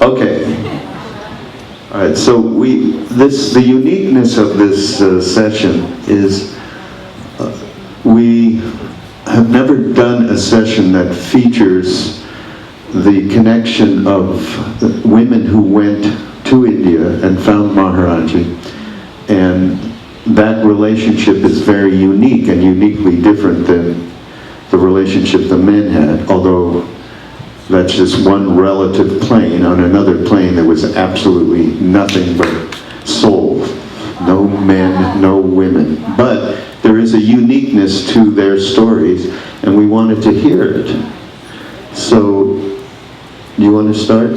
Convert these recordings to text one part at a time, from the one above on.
Okay. All right, so the uniqueness of this session is we have never done a session that features the connection of women who went to India and found Maharaji, and that relationship is very unique and uniquely different than the relationship the men had, although that's just one relative plane. On another plane there was absolutely nothing but soul. No men, no women. But there is a uniqueness to their stories, and we wanted to hear it. So, do you want to start?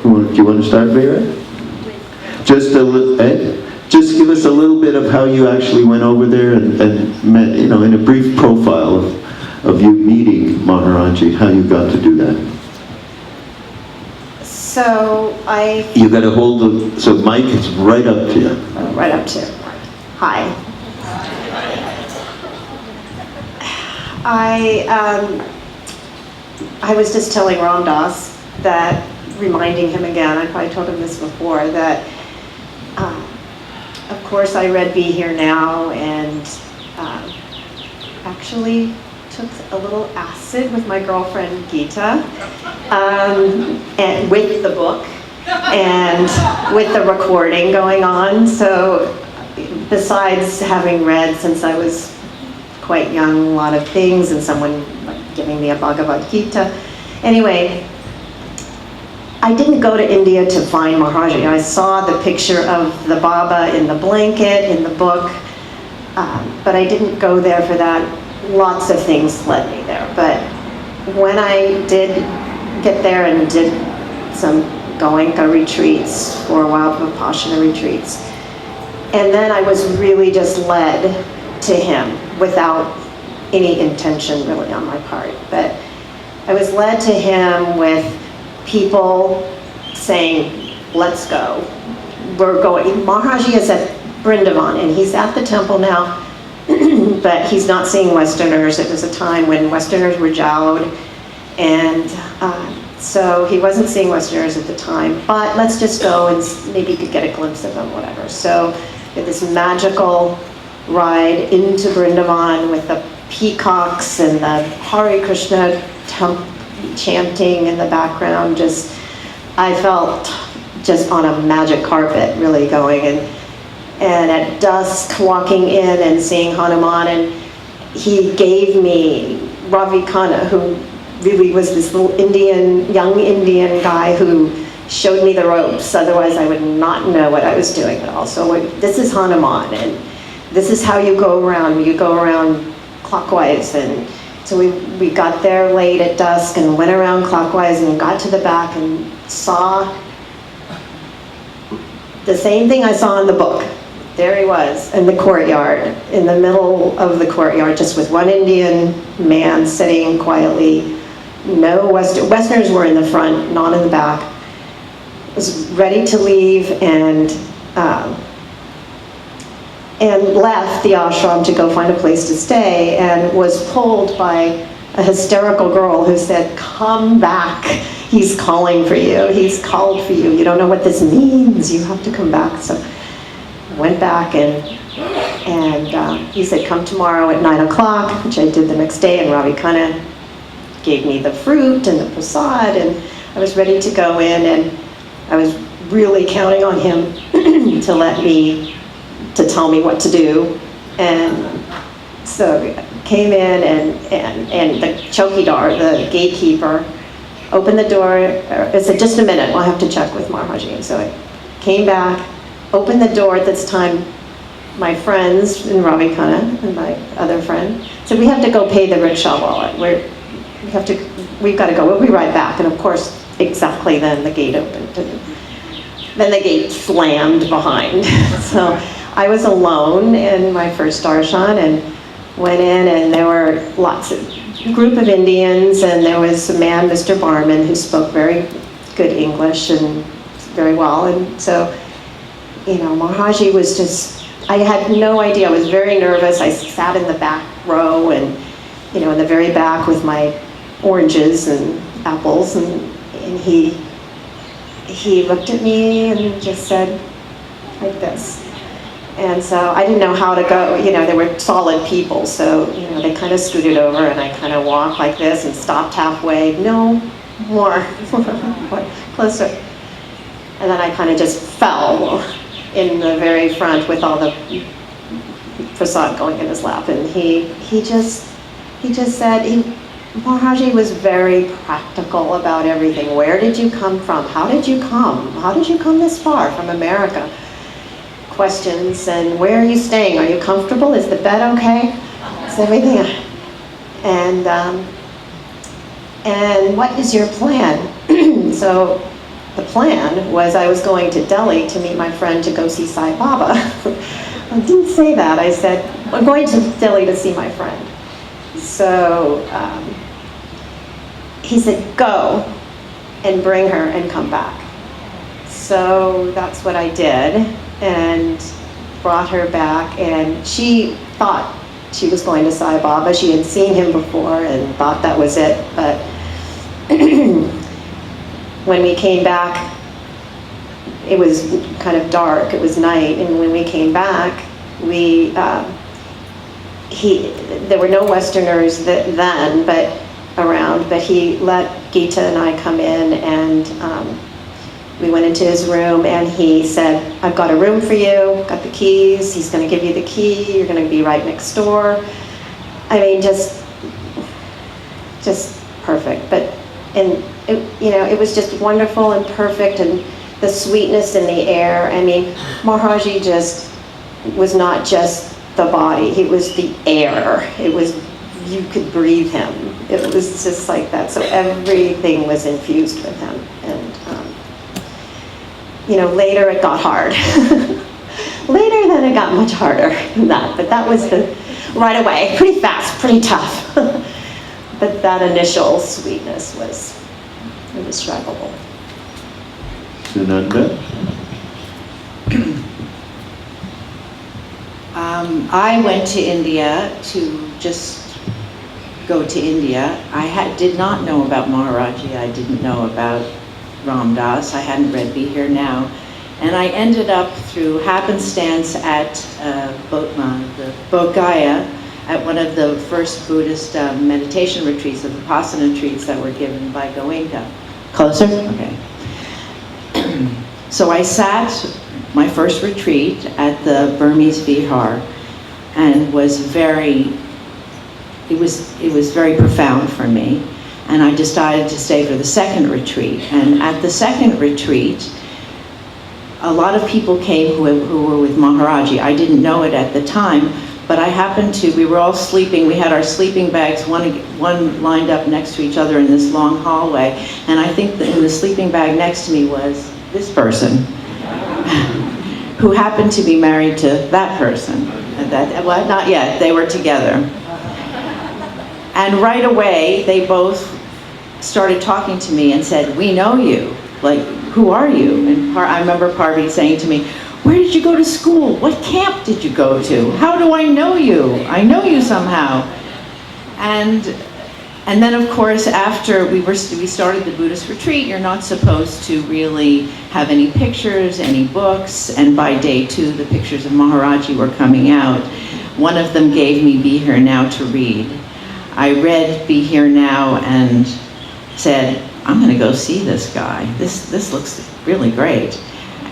Do you want to start, Vera? Just just give us a little bit of how you actually went over there and met, you know, in a brief profile of you meeting Maharaji, how you got to do that. So You got to hold the, so Mike is right up to you. Right up to. Hi. I was just telling Ram Dass that, reminding him again, I probably told him this before, that of course I read Be Here Now, and actually took a little acid with my girlfriend Geeta, and with the book and with the recording going on. So besides having read since I was quite young a lot of things, and someone giving me a Bhagavad Gita, anyway, I didn't go to India to find Maharaji. I saw the picture of the Baba in the blanket in the book, but I didn't go there for that. Lots of things led me there. But when I did get there and did some Goenka retreats for a while, Vipassana retreats, and then I was really just led to him without any intention really on my part. But I was led to him with people saying, let's go. We're going. Maharaji is at Vrindavan, and he's at the temple now, but he's not seeing Westerners. It was a time when Westerners were jowed, and so he wasn't seeing Westerners at the time, but let's just go and maybe you could get a glimpse of them, whatever. So we had this magical ride into Vrindavan with the peacocks and the Hare Krishna chanting in the background. Just, I felt just on a magic carpet really going, and at dusk walking in and seeing Hanuman, and he gave me Ravi Khanna, who really was this little young Indian guy who showed me the ropes, otherwise I would not know what I was doing at all. So this is Hanuman, and this is how you go around clockwise. And so we got there late at dusk and went around clockwise and got to the back and saw the same thing I saw in the book. There he was in the courtyard, in the middle of the courtyard, just with one Indian man sitting quietly. No Westerners were in the front, not in the back. Was ready to leave, and left the ashram to go find a place to stay, and was pulled by a hysterical girl who said, come back, he's calling for you, he's called for you, you don't know what this means, you have to come back. So I went back, and he said, come tomorrow at 9 o'clock, which I did the next day, and Ravi Khanna gave me the fruit and the prasad, and I was ready to go in, and I was really counting on him to tell me what to do. And so came in, and the chowkidar, the gatekeeper, opened the door. I said, just a minute, we'll have to check with Maharaji. And so I came back, opened the door. At this time, my friends in Ravi Khanna and my other friend said, we have to go pay the rickshaw wallet. We've got to go, we'll be right back. And of course, exactly then the gate opened. And then the gate slammed behind. So I was alone in my first darshan, and went in, and there were group of Indians, and there was a man, Mr. Barman, who spoke very good English and very well. And so, Maharaji was just, I had no idea. I was very nervous. I sat in the back row, and in the very back with my oranges and apples, and he he looked at me and just said, like this. And so I didn't know how to go, you know, they were solid people, so, you know, they kind of scooted over and I kind of walked like this and stopped halfway, no more, closer. And then I kind of just fell in the very front with all the prasad going in his lap. And he just said, Maharaji was very practical about everything. Where did you come from? How did you come? How did you come this far from America? Questions, and where are you staying? Are you comfortable? Is the bed okay? Is everything? And what is your plan? So the plan was I was going to Delhi to meet my friend to go see Sai Baba. I didn't say that. I said, I'm going to Delhi to see my friend. So he said, go and bring her and come back. So that's what I did, and brought her back, and she thought she was going to Sai Baba. She had seen him before and thought that was it, but when we came back, it was kind of dark, it was night, and when we came back, there were no Westerners then, but around, but he let Gita and I come in, and we went into his room, and he said, I've got a room for you, got the keys, he's going to give you the key, you're going to be right next door. I mean, just perfect. But, and it, you know, it was just wonderful and perfect, and the sweetness in the air. I mean, Maharaji just was not just the body, he was the air. It was, you could breathe him. It was just like that. So everything was infused with him. And you know, later it got hard. Later then it got much harder than that, but that was the, right away, pretty fast, pretty tough. But that initial sweetness was indescribable. Sunanda? I went to India to just go to India. I did not know about Maharaji. I didn't know about Ram Dass. I hadn't read Be Here Now. And I ended up through happenstance at the Bodh Gaya, at one of the first Buddhist meditation retreats, the Vipassana retreats that were given by Goenka. Closer? Okay. So I sat my first retreat at the Burmese Vihar, and was very, it was very profound for me. And I decided to stay for the second retreat. And at the second retreat, a lot of people came who were with Maharaji. I didn't know it at the time, but I happened to, we were all sleeping, we had our sleeping bags, one lined up next to each other in this long hallway, and I think that in the sleeping bag next to me was this person, who happened to be married to that person. Well, not yet, they were together. And right away, they both started talking to me and said, we know you, like, who are you? And I remember Parvati saying to me, where did you go to school? What camp did you go to? How do I know you? I know you somehow. And then of course, after we started the Buddhist retreat, you're not supposed to really have any pictures, any books, and by day 2, the pictures of Maharaji were coming out. One of them gave me Be Here Now to read. I read Be Here Now and said, I'm gonna go see this guy. This looks really great.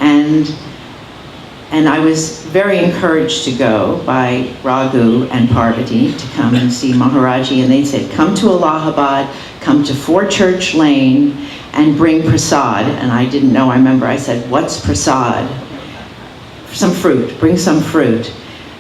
And I was very encouraged to go by Raghu and Parvati to come and see Maharaji, and they said, come to Allahabad, come to 4 Church Lane, and bring prasad. And I didn't know, I remember I said, what's prasad? Some fruit, bring some fruit.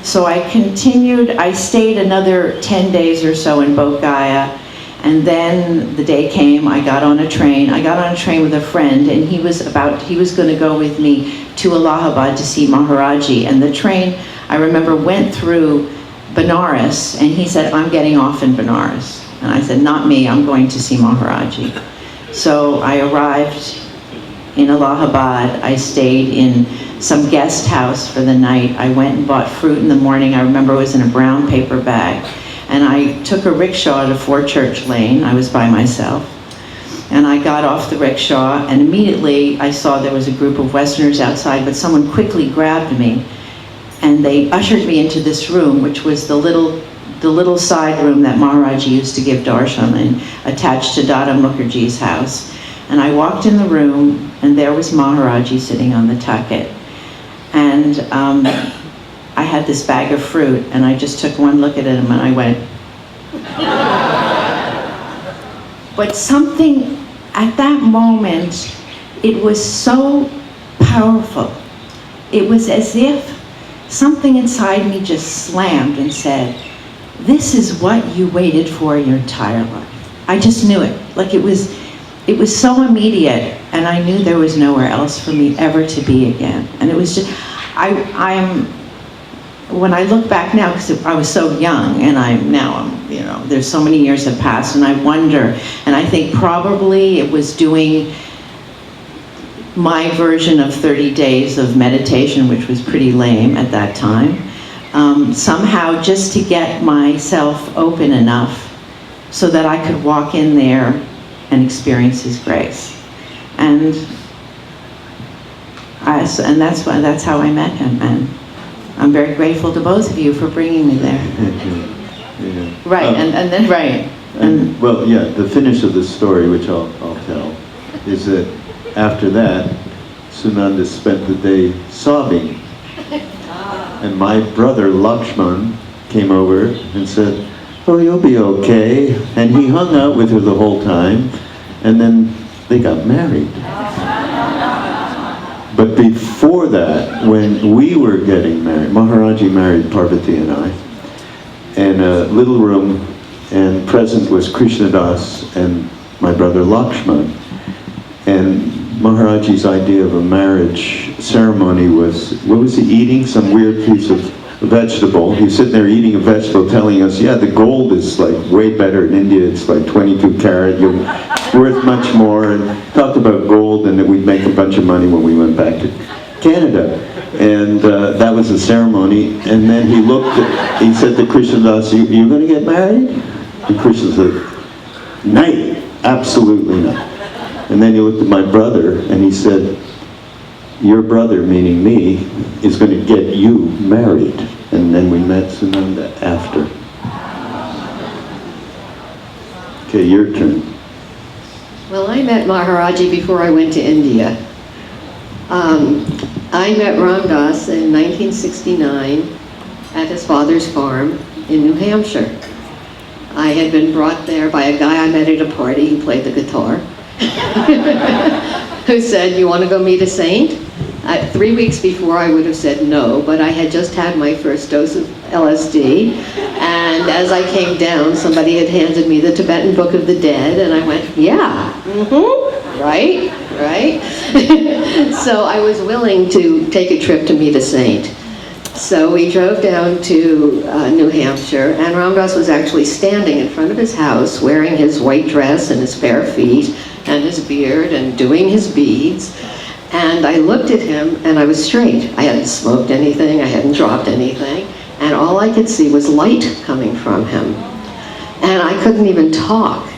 So I continued, I stayed another 10 days or so in Bodh Gaya, and then the day came, I got on a train with a friend, and he was going to go with me to Allahabad to see Maharaji. And the train, I remember, went through Benares, and he said, I'm getting off in Benares. And I said, not me, I'm going to see Maharaji. So I arrived in Allahabad. I stayed in some guest house for the night. I went and bought fruit in the morning. I remember it was in a brown paper bag. And I took a rickshaw to 4 Church Lane. I was by myself. And I got off the rickshaw, and immediately I saw there was a group of Westerners outside, but someone quickly grabbed me, and they ushered me into this room, which was the little side room that Maharaji used to give darshan in, attached to Dada Mukherjee's house. And I walked in the room, and there was Maharaji sitting on the taket. And I had this bag of fruit, and I just took one look at him, and I went. But something at that moment, it was so powerful. It was as if something inside me just slammed and said, this is what you waited for your entire life. I just knew it. Like it was so immediate, and I knew there was nowhere else for me ever to be again. And it was just, when I look back now, because I was so young, and I'm, you know, there's so many years have passed, and I wonder, and I think probably it was doing my version of 30 days of meditation, which was pretty lame at that time, somehow just to get myself open enough so that I could walk in there and experience His grace. And that's how I met Him, and I'm very grateful to both of you for bringing me there. Yeah. Right, and then, right. And, well, yeah, the finish of the story, which I'll tell, is that after that, Sunanda spent the day sobbing. And my brother Lakshman came over and said, oh, you'll be okay. And he hung out with her the whole time, and then they got married. But before that, when we were getting married, Maharaji married Parvati and I, in a little room, and present was Krishnadas and my brother Lakshman. And Maharaji's idea of a marriage ceremony was, what was he eating? Some weird piece of vegetable. He was sitting there eating a vegetable, telling us, yeah, the gold is like way better in India. It's like 22 karat. You're worth much more. And talked about gold and that we'd make a bunch of money when we went back to Canada. And that was the ceremony. And then he he said to Krishnadas, you going to get married? And Krishna said, no, absolutely not. And then he looked at my brother and he said, your brother, meaning me, is going to get you married. And then we met Sunanda after. Okay, your turn. Well, I met Maharaji before I went to India. I met Ram Dass in 1969 at his father's farm in New Hampshire. I had been brought there by a guy I met at a party who played the guitar, who said, you want to go meet a saint? 3 weeks before I would have said no, but I had just had my first dose of LSD, and as I came down, somebody had handed me the Tibetan Book of the Dead, and I went, yeah, right. So I was willing to take a trip to meet a saint. So we drove down to New Hampshire, and Ram Dass was actually standing in front of his house wearing his white dress and his bare feet and his beard and doing his beads. And I looked at him and I was straight. I hadn't smoked anything, I hadn't dropped anything, and all I could see was light coming from him. And I couldn't even talk.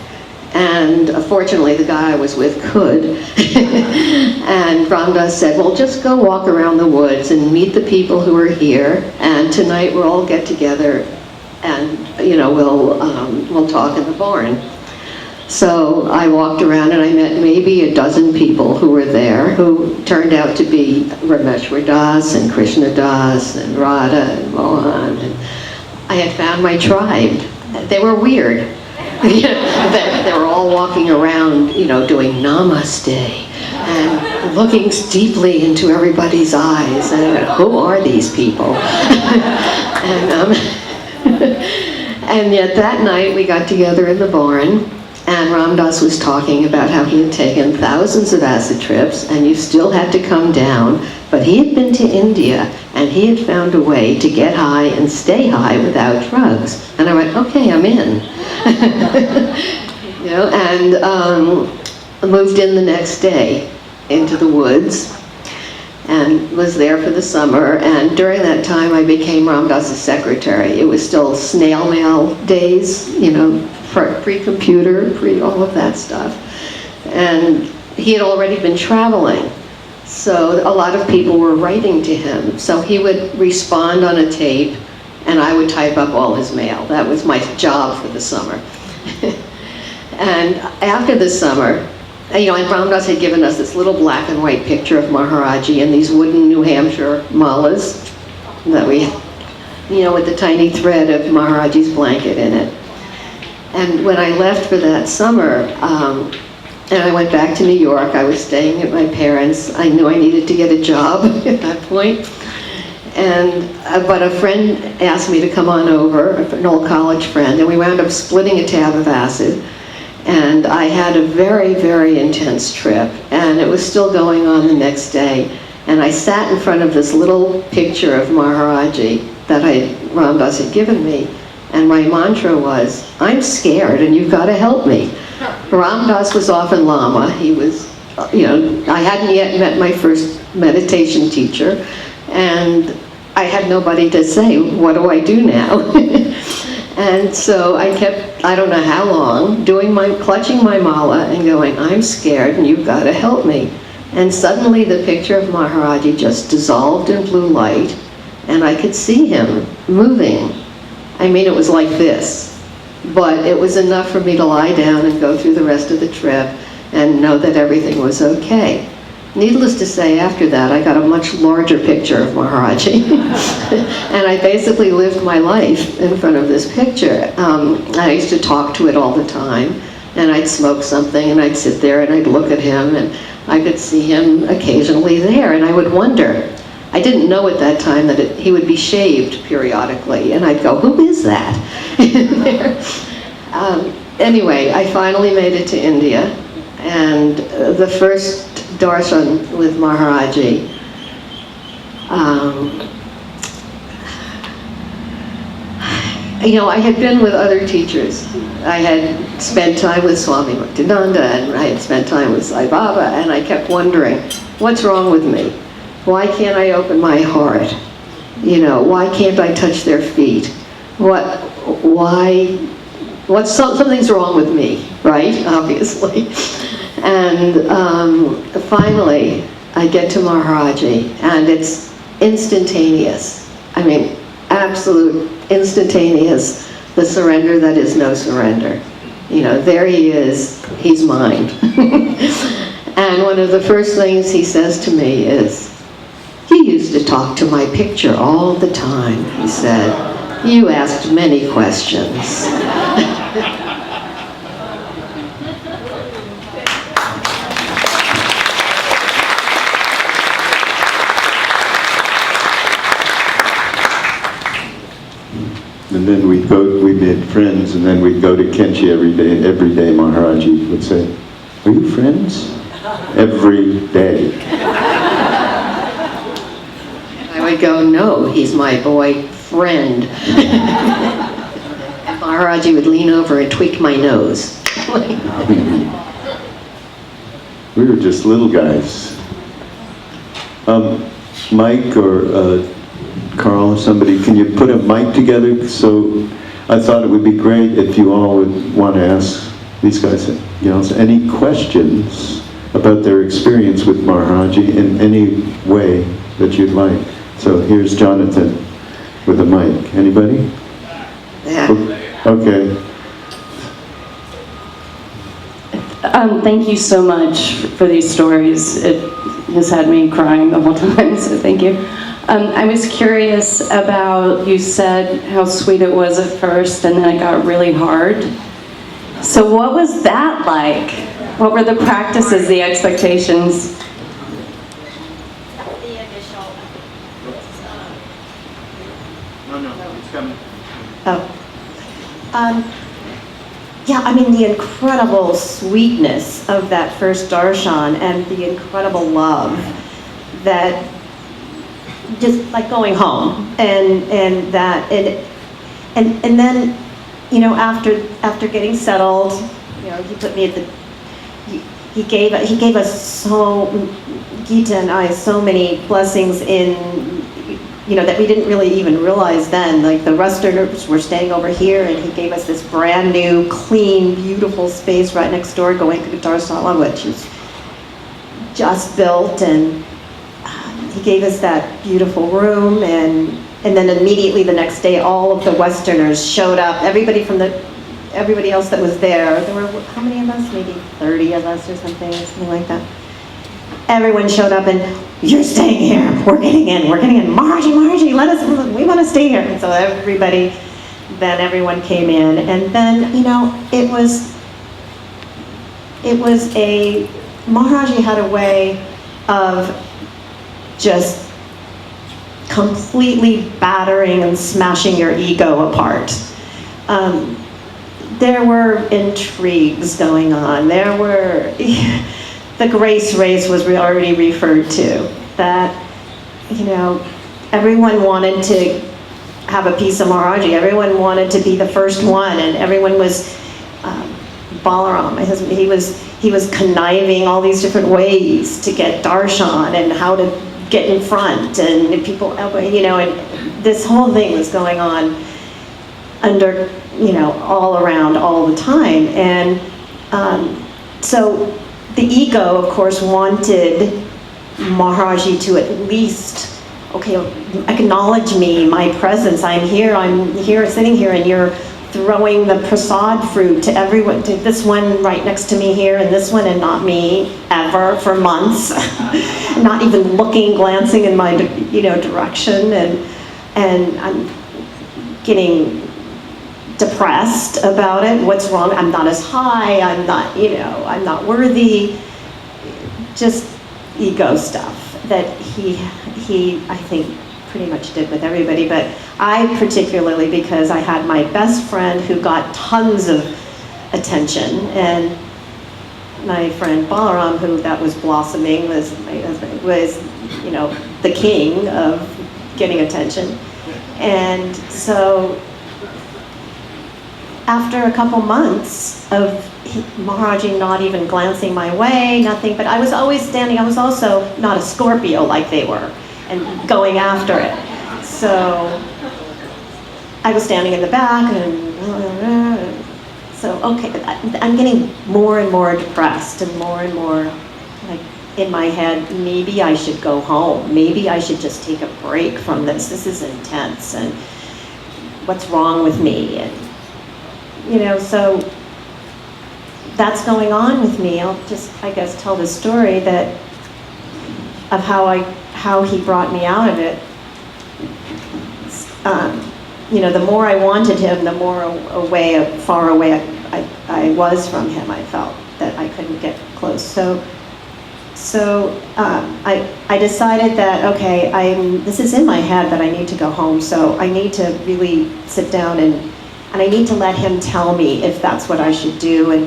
And fortunately the guy I was with could. And Ram Dass said, well, just go walk around the woods and meet the people who are here, and tonight we'll all get together and we'll talk in the barn. So I walked around and I met maybe a dozen people who were there, who turned out to be Rameshwar Das and Krishna Das and Radha and Mohan. And I had found my tribe. They were weird. They were all walking around, doing namaste and looking deeply into everybody's eyes. And I went, who are these people? And yet that night we got together in the barn, and Ram Dass was talking about how he had taken thousands of acid trips and you still had to come down, but he had been to India and he had found a way to get high and stay high without drugs. And I went, okay, I'm in. And moved in the next day into the woods and was there for the summer. And during that time I became Ram Dass's secretary. It was still snail mail days, pre-computer, all of that stuff. And he had already been traveling. So a lot of people were writing to him. So he would respond on a tape, and I would type up all his mail. That was my job for the summer. And after the summer, and Ram Dass had given us this little black and white picture of Maharaji and these wooden New Hampshire malas that we, with the tiny thread of Maharaji's blanket in it. And when I left for that summer, and I went back to New York, I was staying at my parents'. I knew I needed to get a job at that point. But a friend asked me to come on over, an old college friend, and we wound up splitting a tab of acid. And I had a very, very intense trip, and it was still going on the next day. And I sat in front of this little picture of Maharaji that Ram Dass had given me, and my mantra was, I'm scared and you've got to help me. Ram Dass was off in Lama. He was, I hadn't yet met my first meditation teacher, and I had nobody to say, what do I do now? And so I kept, I don't know how long, clutching my mala and going, I'm scared and you've got to help me. And suddenly the picture of Maharaji just dissolved in blue light, and I could see him moving. I mean, it was like this, but it was enough for me to lie down and go through the rest of the trip and know that everything was okay. Needless to say, after that, I got a much larger picture of Maharaji. And I basically lived my life in front of this picture. I used to talk to it all the time, and I'd smoke something, and I'd sit there, and I'd look at him, and I could see him occasionally there, and I would wonder. I didn't know at that time that he would be shaved periodically, and I'd go, who is that? Anyway, I finally made it to India, and the first darshan with Maharaji, I had been with other teachers. I had spent time with Swami Bhaktivedanta, and I had spent time with Sai Baba, and I kept wondering, what's wrong with me? Why can't I open my heart? Why can't I touch their feet? Something's wrong with me, right? Obviously. And finally, I get to Maharaji, and it's instantaneous. I mean, absolute instantaneous, the surrender that is no surrender. There he is, he's mine. And one of the first things he says to me is, you used to talk to my picture all the time, he said. You asked many questions. And then we made friends, and then we'd go to Kenchi every day Maharaji would say, are you friends? Every day. I would go, no, he's my boyfriend. Maharaji would lean over and tweak my nose. We were just little guys. Mike or Carl or somebody, can you put a mic together? So I thought it would be great if you all would want to ask these guys, any questions about their experience with Maharaji in any way that you'd like. So here's Jonathan with a mic. Anybody? Yeah. Okay. Thank you so much for these stories. It has had me crying the whole time, so thank you. I was curious about, you said how sweet it was at first and then it got really hard. So what was that like? What were the practices, the expectations? No, it's coming. Yeah, I mean, the incredible sweetness of that first darshan and the incredible love that just like going home and then after getting settled, he put me at the he gave us so Gita and I so many blessings in that we didn't really even realize then. Like the Westerners were staying over here, and he gave us this brand new, clean, beautiful space right next door going to Dharamsala, which is just built, and he gave us that beautiful room, and then immediately the next day, all of the Westerners showed up. Everybody else that was there were, how many of us? Maybe 30 of us or something like that. Everyone showed up, and you're staying here. We're getting in. Maharaji, we want to stay here. And so everyone came in, and then Maharaji had a way of just completely battering and smashing your ego apart. There were intrigues going on. There were, the grace race was already referred to, that, everyone wanted to have a piece of Maharaji. Everyone wanted to be the first one, and everyone was, Balaram, my husband, he was conniving all these different ways to get darshan and how to get in front, and people, and this whole thing was going on under, all around all the time. And so the ego, of course, wanted Maharaji to at least, acknowledge me, my presence. I'm here, sitting here, and you're throwing the prasad fruit to everyone, to this one right next to me here, and this one, and not me, ever, for months. Not even looking, glancing in my, direction, and I'm getting depressed about it. What's wrong? I'm not as high, I'm not worthy. Just ego stuff that he I think pretty much did with everybody, but I particularly, because I had my best friend who got tons of attention, and my friend Balaram, who that was blossoming, was my husband, was, the king of getting attention. And so after a couple months of Maharaji not even glancing my way, nothing, but I was always standing, I was also not a Scorpio like they were, and going after it. So I was standing in the back, and so, I'm getting more and more depressed, and more like in my head, maybe I should go home. Maybe I should just take a break from this. This is intense, and what's wrong with me? And, so that's going on with me. I'll just, I guess, tell the story of how he brought me out of it. The more I wanted him, the more far away I was from him. I felt that I couldn't get close. So I decided that, this is in my head that I need to go home. So I need to really sit down and I need to let him tell me if that's what I should do, and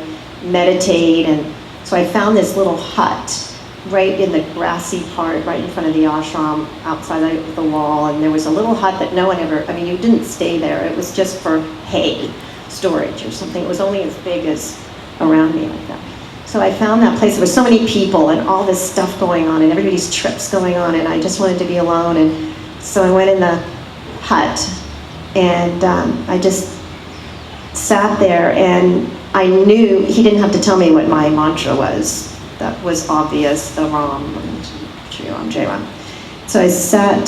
meditate. And so I found this little hut right in the grassy part, right in front of the ashram, outside the wall, and there was a little hut that no one ever, you didn't stay there. It was just for hay storage or something. It was only as big as around me like that. So I found that place. There were so many people and all this stuff going on, and everybody's trips going on, and I just wanted to be alone. And so I went in the hut, and I just sat there, and I knew he didn't have to tell me what my mantra was. That was obvious, the Ram, Shri Ram, Jai Ram. So I sat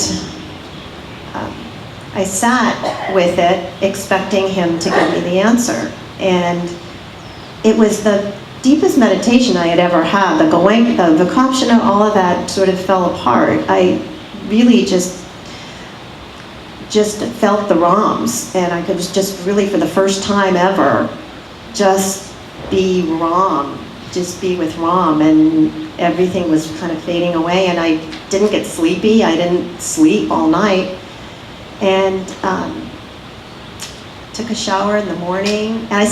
with it, expecting him to give me the answer. And it was the deepest meditation I had ever had. The Vikapshana, all of that sort of fell apart. I really just felt the Rams, and I could just really, for the first time ever, just be Ram. Just be with Ram, and everything was kind of fading away, and I didn't get sleepy. I didn't sleep all night, and took a shower in the morning, and I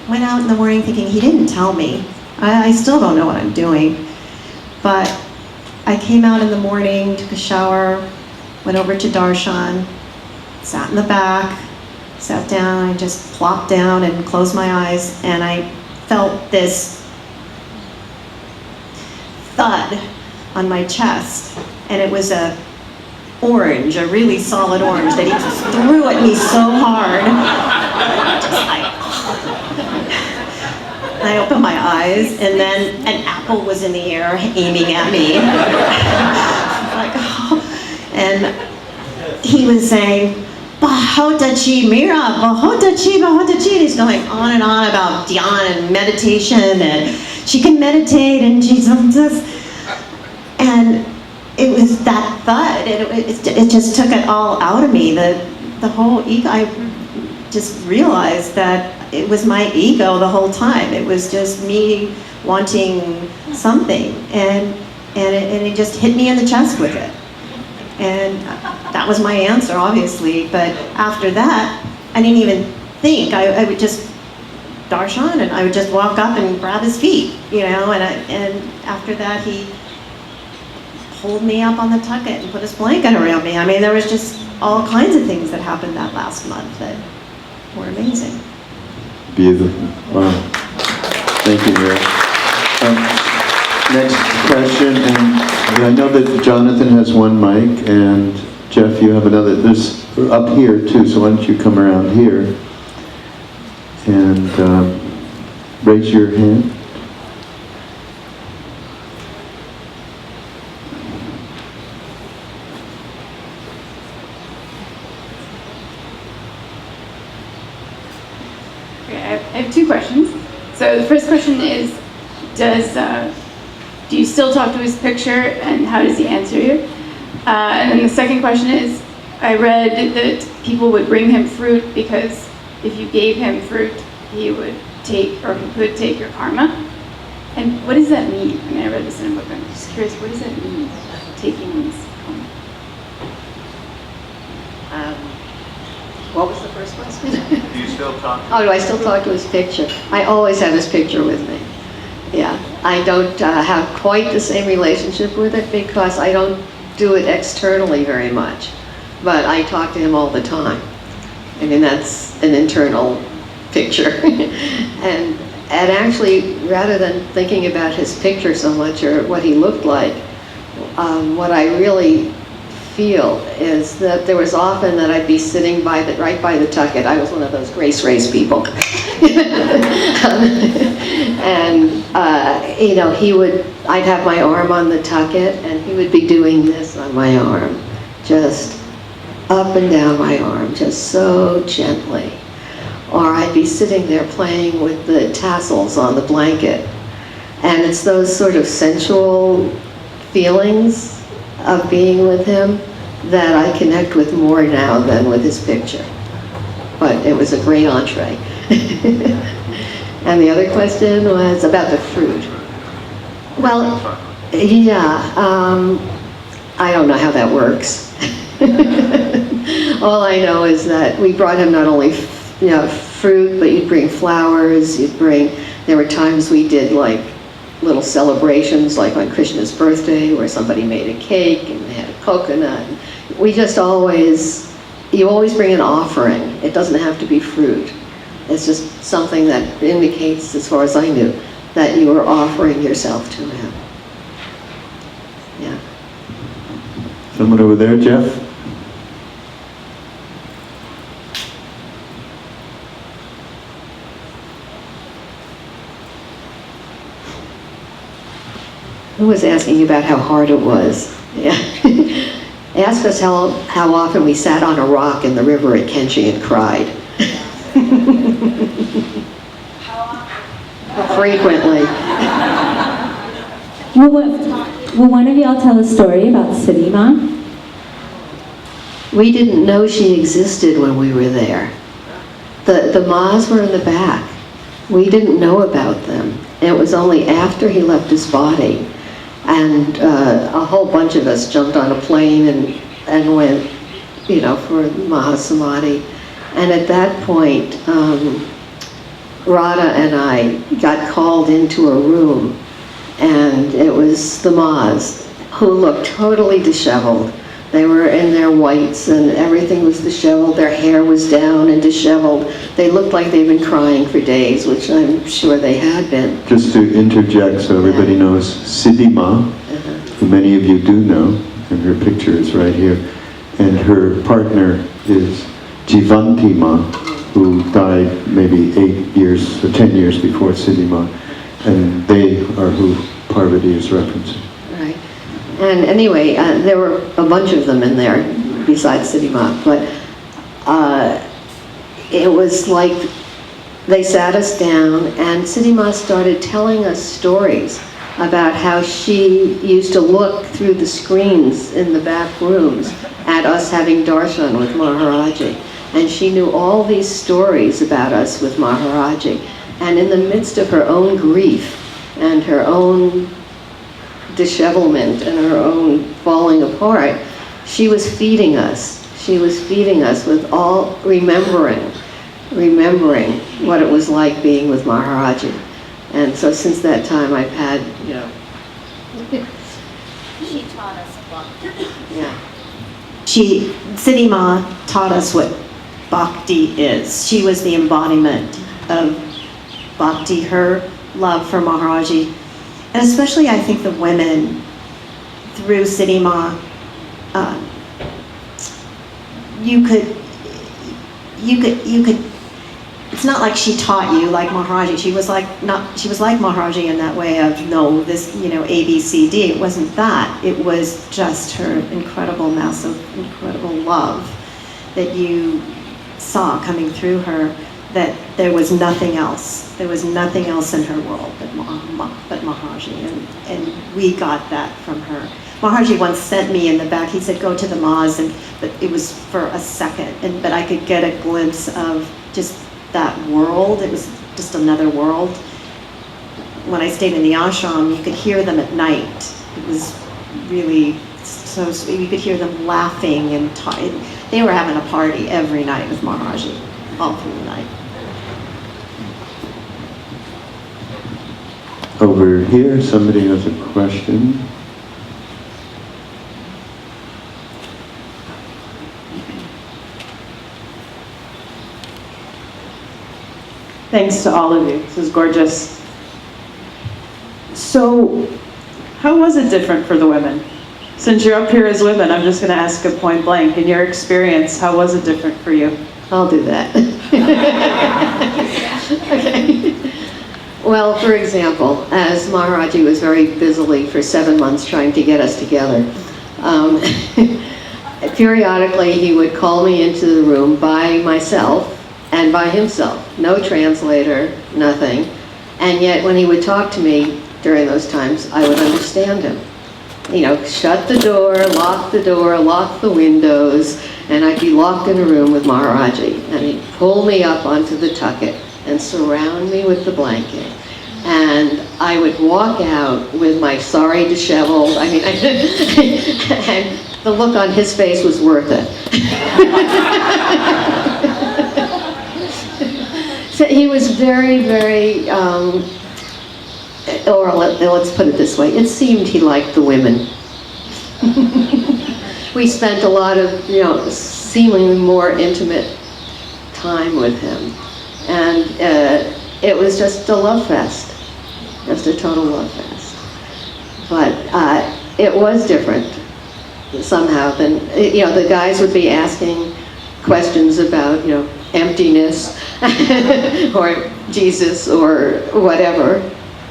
went out in the morning thinking, he didn't tell me. I still don't know what I'm doing, but I came out in the morning, took a shower, went over to Darshan, sat in the back, sat down, I just plopped down and closed my eyes, and I felt this thud on my chest, and it was a orange, a really solid orange that he threw at me so hard. Just like, and I opened my eyes, and then an apple was in the air aiming at me. Like, oh. And he was saying, Bahotachi Mira, Bahotachi, Bahotachi. He's going on and on about dhyan and meditation, and she can meditate, and she's just, and it was that thud, and it just took it all out of me. The whole ego, I just realized that it was my ego the whole time. It was just me wanting something, and it just hit me in the chest with it. And that was my answer, obviously. But after that, I didn't even think. I would just darshan, and I would just walk up and grab his feet, you know. And after that, he pulled me up on the tucket and put his blanket around me. I mean, there was just all kinds of things that happened that last month that were amazing. Beautiful. Wow. Thank you, Mary. Next question, and I know that Jonathan has one mic, and Jeff, you have another. There's up here too, so why don't you come around here and raise your hand. Okay, I have two questions. So the first question is, do you still talk to his picture, and how does he answer you? And then the second question is, I read that people would bring him fruit because if you gave him fruit, he would take, or he could take your karma. And what does that mean? I mean, I read this in a book, I'm just curious, what does that mean, taking his karma? What was the first question? Do you still talk? Oh, do I still talk to his picture? I always have his picture with me. Yeah, I don't have quite the same relationship with it because I don't do it externally very much. But I talk to him all the time. I mean, that's an internal picture. and actually, rather than thinking about his picture so much or what he looked like, what I really feel is that there was often that I'd be sitting right by the tucket. I was one of those grace race people. And you know, I'd have my arm on the tucket, and he would be doing this on my arm, just up and down my arm, just so gently. Or I'd be sitting there playing with the tassels on the blanket. And it's those sort of sensual feelings of being with him that I connect with more now than with his picture. But it was a great entree. And the other question was about the fruit. Well, yeah, I don't know how that works. All I know is that we brought him not only fruit, but you'd bring flowers, there were times we did like little celebrations, like on Krishna's birthday, where somebody made a cake and they had a coconut. You always bring an offering. It doesn't have to be fruit. It's just something that indicates, as far as I knew, that you were offering yourself to him. Yeah. Someone over there, Jeff? Who was asking about how hard it was? Yeah. Asked us how often we sat on a rock in the river at Kenchi and cried. Frequently. Will one of y'all tell a story about Siddhi-Ma? We didn't know she existed when we were there. The Ma's were in the back. We didn't know about them. It was only after he left his body, and a whole bunch of us jumped on a plane and went, for Mahasamadhi. And at that point, Radha and I got called into a room, and it was the Ma's, who looked totally disheveled. They were in their whites and everything was disheveled. Their hair was down and disheveled. They looked like they'd been crying for days, which I'm sure they had been. Just to interject so everybody knows, Siddhi-Ma, who many of you do know, and her picture is right here, and her partner is Jivantima, who died maybe 8 years or 10 years before Siddhi Ma, and they are who Parvati is referencing. Right. And anyway, there were a bunch of them in there besides Siddhi Ma, but it was like they sat us down and Siddhi Ma started telling us stories about how she used to look through the screens in the back rooms at us having darshan with Maharaji. And she knew all these stories about us with Maharaji. And in the midst of her own grief and her own dishevelment and her own falling apart, she was feeding us. She was feeding us with all remembering what it was like being with Maharaji. And so since that time I've had, you know. She taught us a lot. Yeah. Siddhi Ma taught us what bhakti is. She was the embodiment of bhakti, her love for Maharaji. And especially I think the women through Siddhi Ma, you could, it's not like she taught you like Maharaji. She was like Maharaji in that way of, no, this, you know, A, B, C, D. It wasn't that. It was just her incredible, massive, incredible love that you saw coming through her, that there was nothing else. There was nothing else in her world but Maharaji. And we got that from her. Maharaji once sent me in the back, he said, go to the Ma's, but it was for a second, but I could get a glimpse of just that world. It was just another world. When I stayed in the ashram, you could hear them at night. It was really so sweet. You could hear them laughing and talking. They were having a party every night with Maharaji, all through the night. Over here, somebody has a question. Thanks to all of you. This is gorgeous. So, how was it different for the women? Since you're up here as women, I'm just going to ask a point blank. In your experience, how was it different for you? I'll do that. Okay. Well, for example, as Maharaji was very busily for 7 months trying to get us together, periodically he would call me into the room by myself and by himself. No translator, nothing. And yet when he would talk to me during those times, I would understand him. You know, shut the door, lock the windows, and I'd be locked in a room with Maharaji. And he'd pull me up onto the tucket and surround me with the blanket. And I would walk out with my sari disheveled, and the look on his face was worth it. So he was very, very, or let's put it this way, it seemed he liked the women. We spent a lot of, you know, seemingly more intimate time with him. And it was just a love fest, just a total love fest. But it was different somehow than, you know, the guys would be asking questions about, you know, emptiness or Jesus or whatever.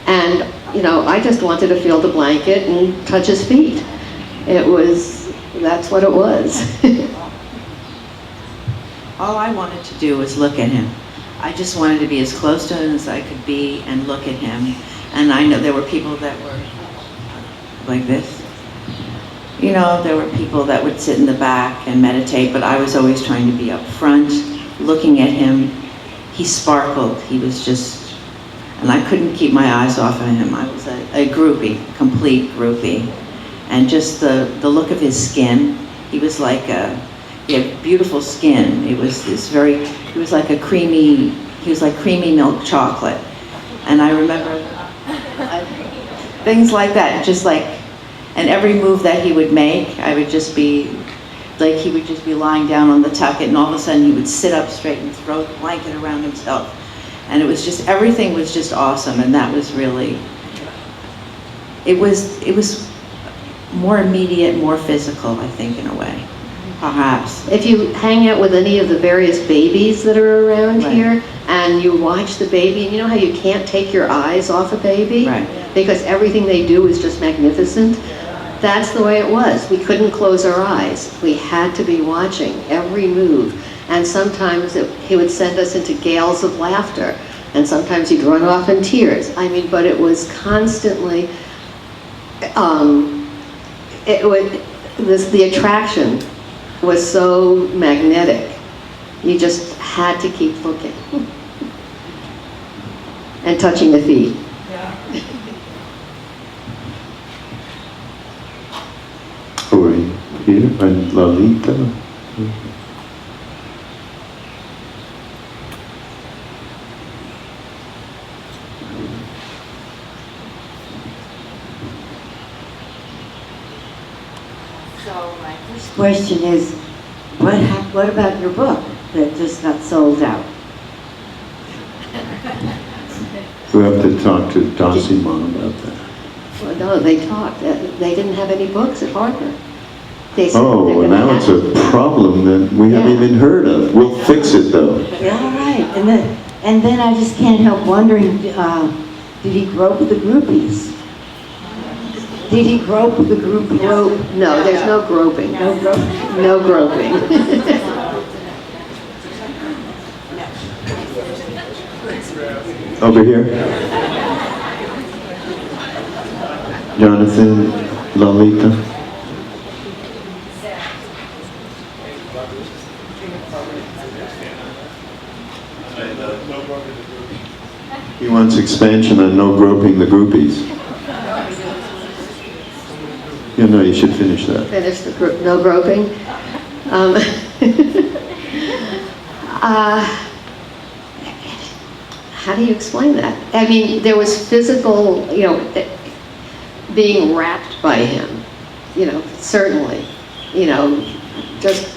And, you know, I just wanted to feel the blanket and touch his feet. That's what it was. All I wanted to do was look at him. I just wanted to be as close to him as I could be and look at him. And I know there were people that were like this. You know, there were people that would sit in the back and meditate, but I was always trying to be up front, looking at him. He sparkled. He was just, and I couldn't keep my eyes off of him. I was a groupie, complete groupie. And just the look of his skin, he was like he had beautiful skin. It was he was like creamy milk chocolate. And I remember things like that, just like, and every move that he would make, I would just be, like he would just be lying down on the tucket and all of a sudden he would sit up straight and throw the blanket around himself. And it was just, everything was just awesome, and that was really, it was more immediate, more physical, I think, in a way. Perhaps. If you hang out with any of the various babies that are around Right. here, and you watch the baby, and you know how you can't take your eyes off a baby? Right. Because everything they do is just magnificent. That's the way it was. We couldn't close our eyes. We had to be watching every move. And sometimes he would send us into gales of laughter. And sometimes he'd run off in tears. I mean, but it was constantly, the attraction was so magnetic. You just had to keep looking. And touching the feet. Over here, and Lalita. So my first question is, what about your book that just got sold out? We have to talk to Dasimon about that. Well, no, they talked. They didn't have any books at Harvard. They said they're Oh, gonna now have- it's a problem that we haven't Yeah. even heard of. We'll fix it though. Yeah, all right. And then I just can't help wondering, did he grope the groupies? Did he grope the group? No, there's no groping. No groping? No groping. Over here. Jonathan, Lalita. He wants expansion on no groping the groupies. You know, you should finish that. Finish the no groping. How do you explain that? I mean, there was physical, being wrapped by him, certainly, just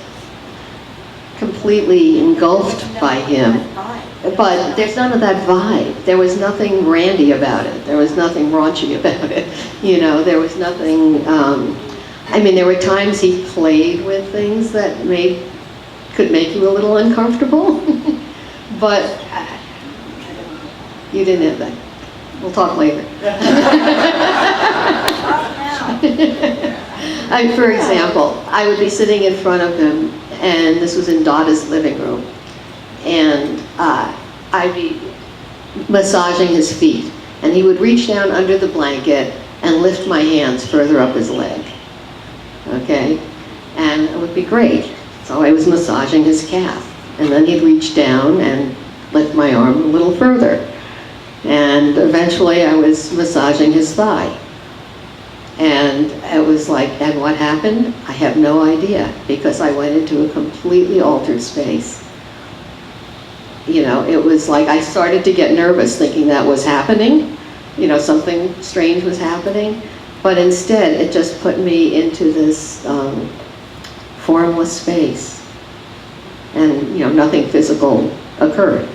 completely engulfed by him. But there's none of that vibe. There was nothing randy about it. There was nothing raunchy about it. There was nothing, there were times he played with things that could make you a little uncomfortable. But you didn't have that. We'll talk later. For example, I would be sitting in front of him, and this was in Dada's living room, and I'd be massaging his feet, and he would reach down under the blanket and lift my hands further up his leg, okay? And it would be great. So I was massaging his calf, and then he'd reach down and lift my arm a little further. And eventually I was massaging his thigh. And it was like, and what happened? I have no idea, because I went into a completely altered space. It was like I started to get nervous thinking that was happening, something strange was happening, but instead it just put me into this formless space, and nothing physical occurred.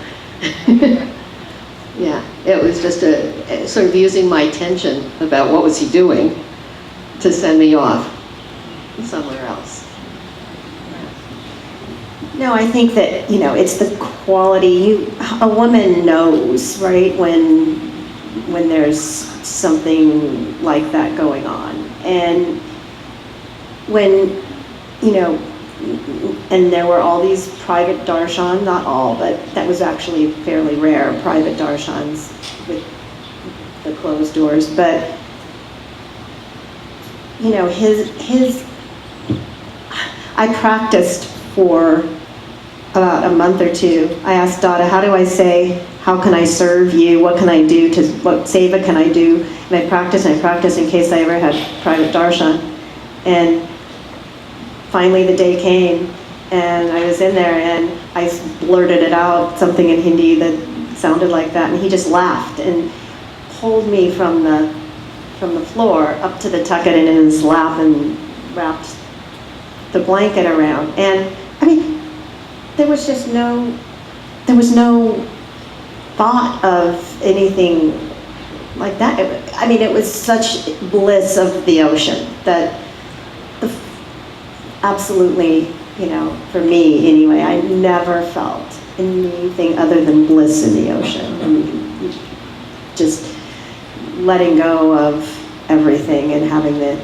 Yeah, it was just a sort of using my attention about what was he doing to send me off somewhere else. No, I think that, it's the quality. A woman knows, right, when there's something like that going on. And when, and there were all these private darshan, not all, but that was actually fairly rare, private darshans with the closed doors. But, I practiced for about a month or two. I asked Dada, how do I say, how can I serve you? What can I do? What seva can I do? And I practiced in case I ever had private darshan. And finally the day came, and I was in there, and I blurted it out, something in Hindi that sounded like that, and he just laughed and pulled me from the floor up to the tucket in his lap and wrapped the blanket around. And there was no thought of anything like that. It was such bliss of the ocean that absolutely you know, for me anyway, I never felt anything other than bliss in the ocean. And just letting go of everything and having the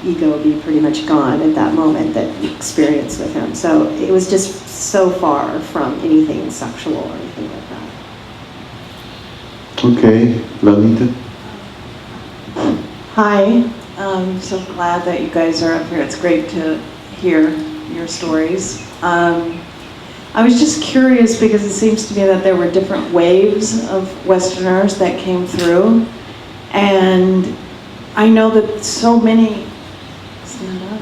ego be pretty much gone at that moment that we experienced with him. So it was just so far from anything sexual or anything like that. Okay, Lalita? Hi, I'm so glad that you guys are up here. It's great to hear your stories. I was just curious because it seems to me that there were different waves of Westerners that came through. And I know that so many, stand up.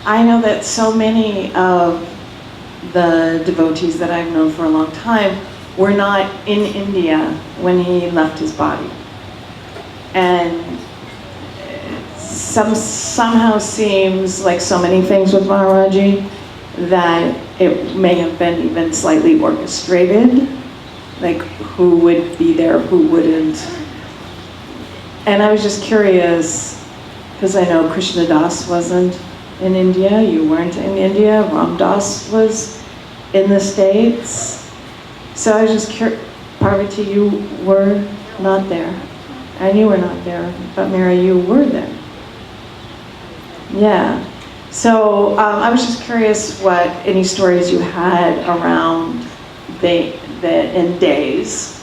I know that so many of the devotees that I've known for a long time were not in India when he left his body. And somehow seems like so many things with Maharaji that it may have been even slightly orchestrated, like who would be there, who wouldn't. And I was just curious, because I know Krishna Das wasn't in India, you weren't in India, Ram Das was in the States. So I was just curious, Parvati, you were not there, and you were not there, but Mira, you were there. Yeah. So I was just curious what any stories you had around the in days.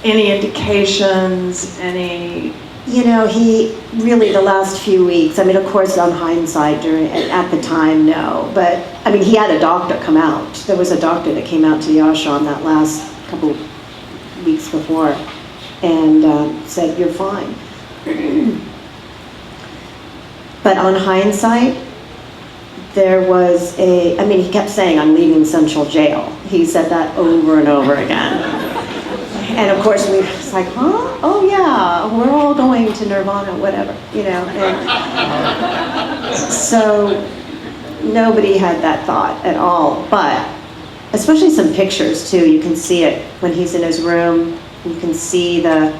Any indications, any... You know, he really, the last few weeks, I mean, of course, on hindsight, at the time, no. But, I mean, he had a doctor come out. There was a doctor that came out to the ashram that last couple weeks before and said, you're fine. But on hindsight, there was I mean, he kept saying, I'm leaving Central Jail. He said that over and over again. And of course, we was like, huh? Oh yeah, we're all going to Nirvana, whatever, you know. And so nobody had that thought at all. But especially some pictures too, you can see it when he's in his room. You can see the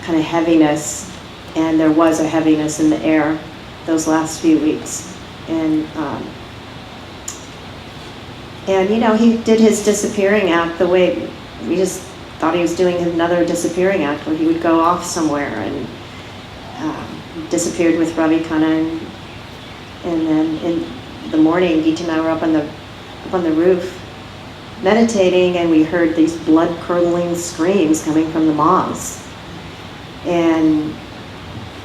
kind of heaviness, and there was a heaviness in the air those last few weeks. And you know, he did his disappearing act the way we just thought he was doing another disappearing act where he would go off somewhere and disappeared with Ravi Khanna. And then in the morning, Geeta and I were up on the roof meditating, and we heard these blood-curdling screams coming from the moths. And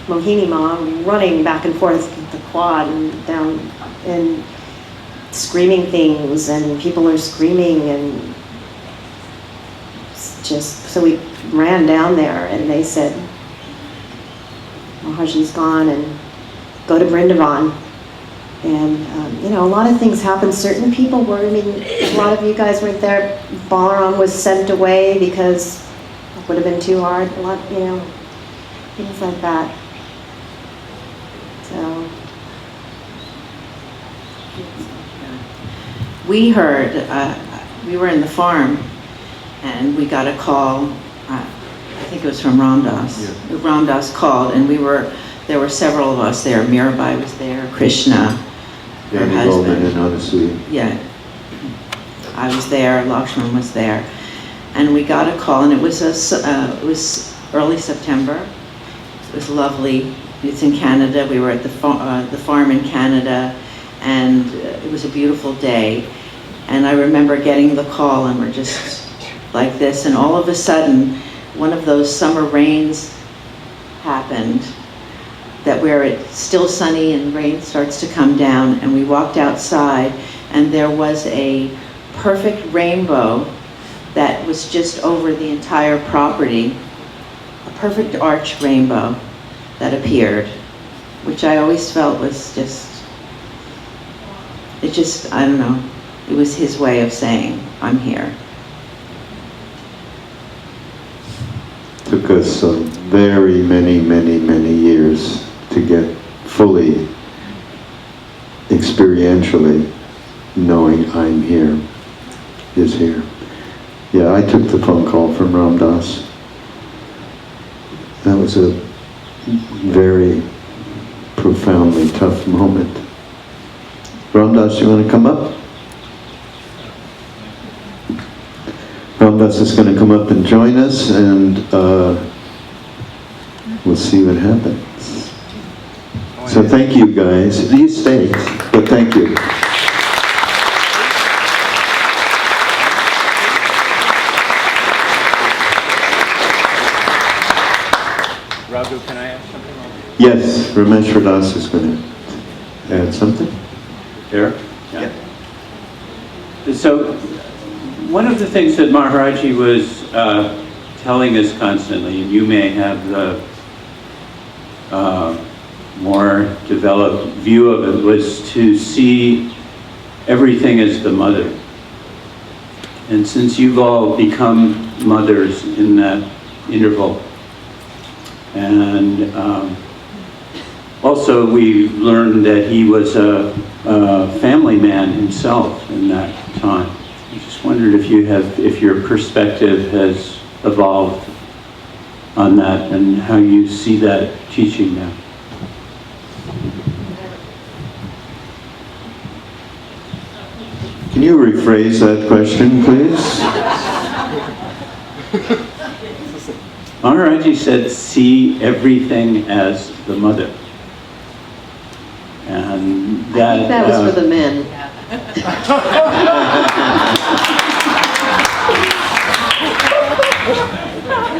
Mohini Ma running back and forth with the quad and down and screaming things, and people are screaming, and just, so we ran down there and they said, Maharaji's gone, and go to Vrindavan. And you know, a lot of things happened. Certain people were, I mean, a lot of you guys weren't there. Balaram was sent away because it would have been too hard. A lot, you know, things like that. So. We heard, we were in the farm, and we got a call, I think it was from Ram Das. Yeah. Ram Das called, and there were several of us there. Mirabai was there, Krishna, her husband. And honestly. Yeah. I was there, Lakshman was there. And we got a call, and it was early September. It was lovely. It's in Canada. We were at the farm in Canada, and it was a beautiful day. And I remember getting the call, and we're just like this, and all of a sudden, one of those summer rains happened, that where it's still sunny and rain starts to come down, and we walked outside, and there was a perfect rainbow that was just over the entire property, a perfect arch rainbow that appeared, which I always felt was just, I don't know, it was his way of saying, I'm here. Took us very many years to get fully, experientially, knowing I'm here, is here. Yeah, I took the phone call from Ram Das. that was a very profoundly tough moment. Ramdas, you want to come up? Ramdas is going to come up and join us, and we'll see what happens. So thank you, guys. You stay, but thank you. Raghu, can I add something? Yes, Ramesh Radas is going to add something. Here? Yeah. So, one of the things that Maharaji was telling us constantly, and you may have the more developed view of it, was to see everything as the mother. And since you've all become mothers in that interval, and also we learned that he was a family man himself in that time. I just wondered if your perspective has evolved on that and how you see that teaching now. Can you rephrase that question, please? Maharaji said, see everything as the mother. And that, I think that was for the men.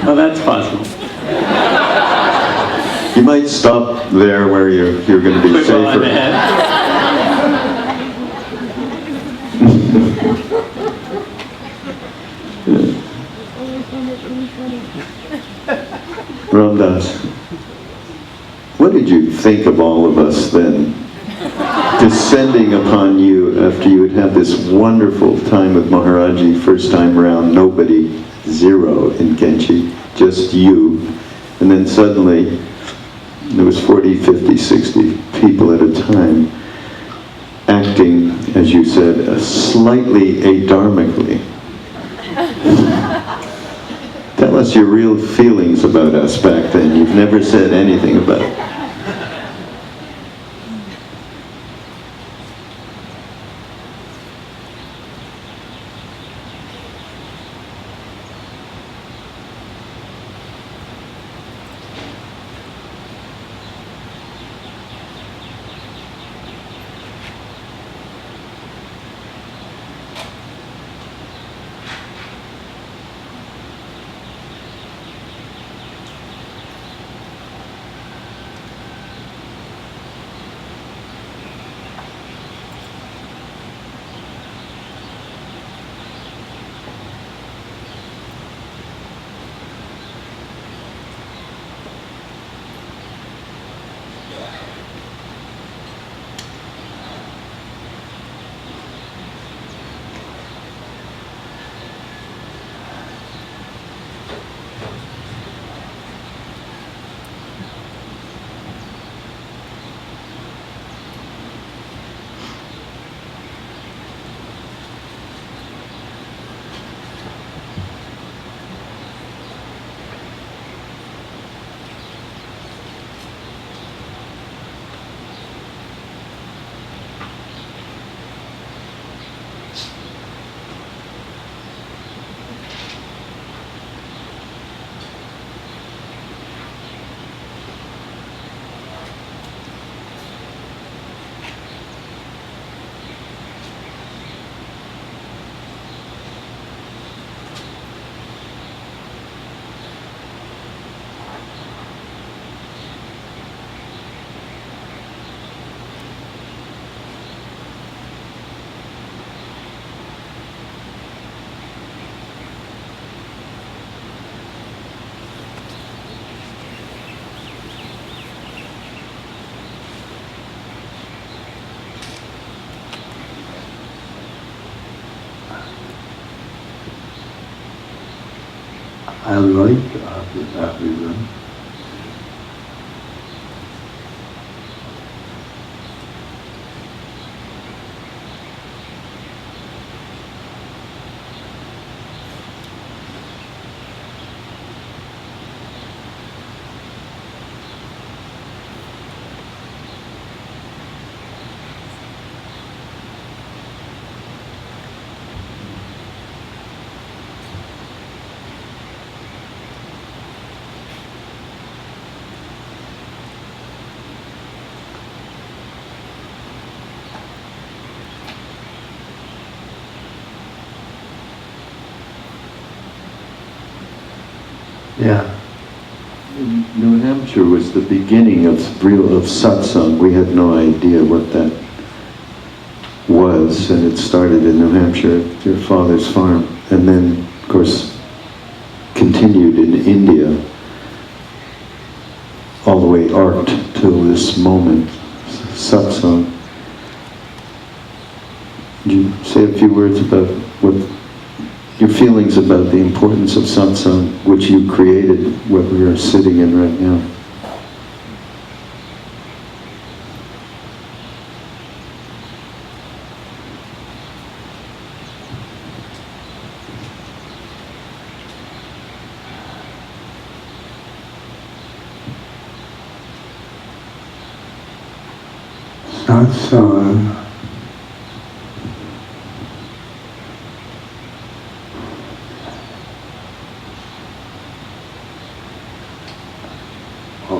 well, that's possible. You might stop there where you're going to be Quick while I'm safer. ahead. Ramdas, what did you think of all of us then? Descending upon you after you had had this wonderful time with Maharaji, first time around, nobody, zero in Kenchi, just you. And then suddenly, there was 40, 50, 60 people at a time, acting, as you said, slightly adharmically. Tell us your real feelings about us back then. You've never said anything about it. I like everyone. Yeah. New Hampshire was the beginning of satsang. We had no idea what that was, and it started in New Hampshire at your father's farm, and then, of course, continued in India, all the way arced till this moment, satsang. Could you say a few words about what your feelings about the importance of satsang, which you created, what we are sitting in right now? Satsang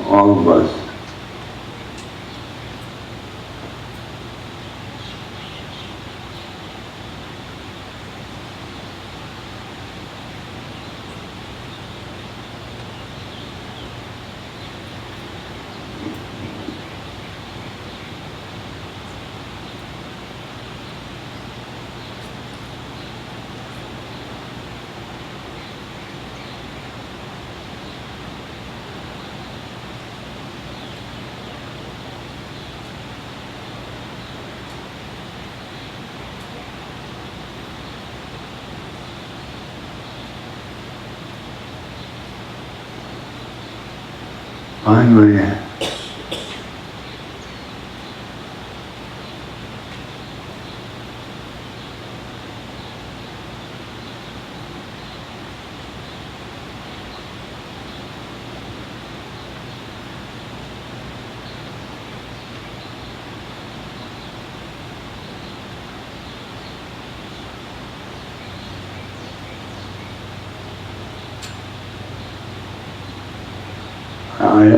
all of us finally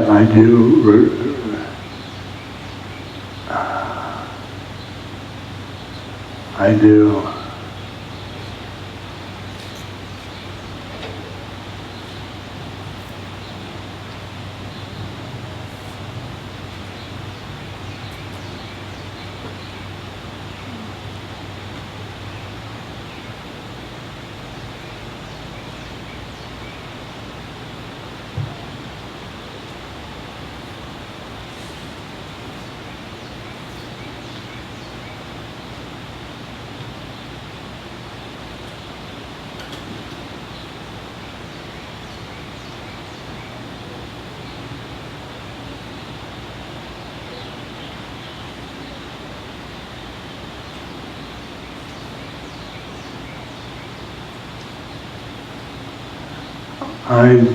I do I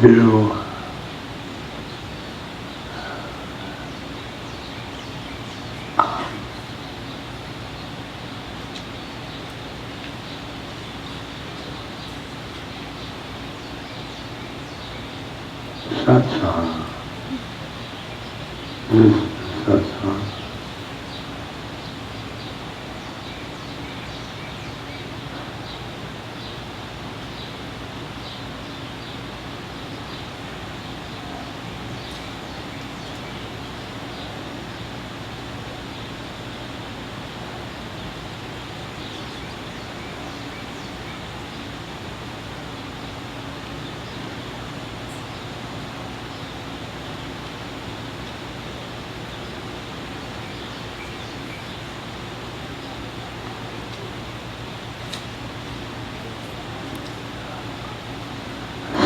do satsang. What is satsang?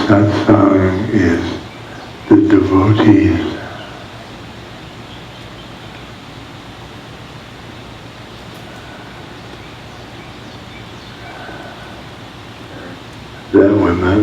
Satsang is the devotees that women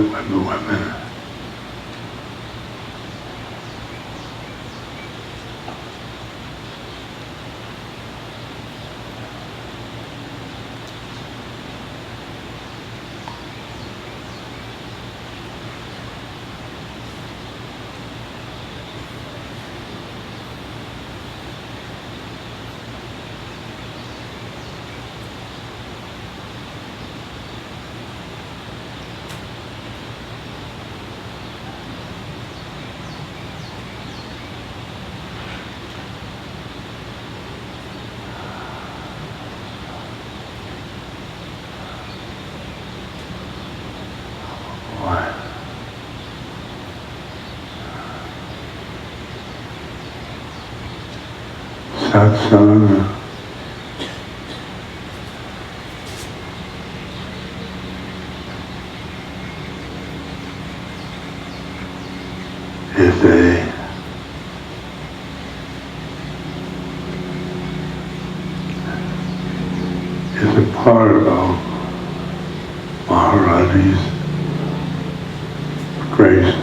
satsang is a part of Maharaji's grace.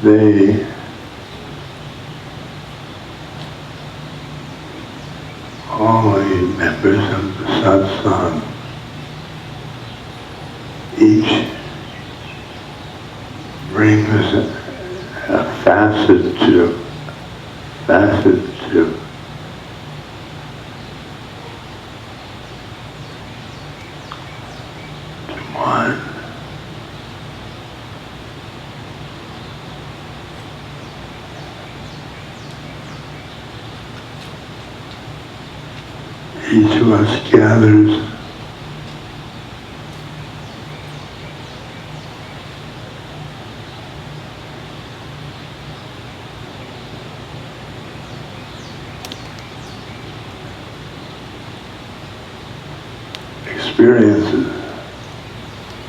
They all the members of the satsang each brings a facet to one. Each of us gathers experiences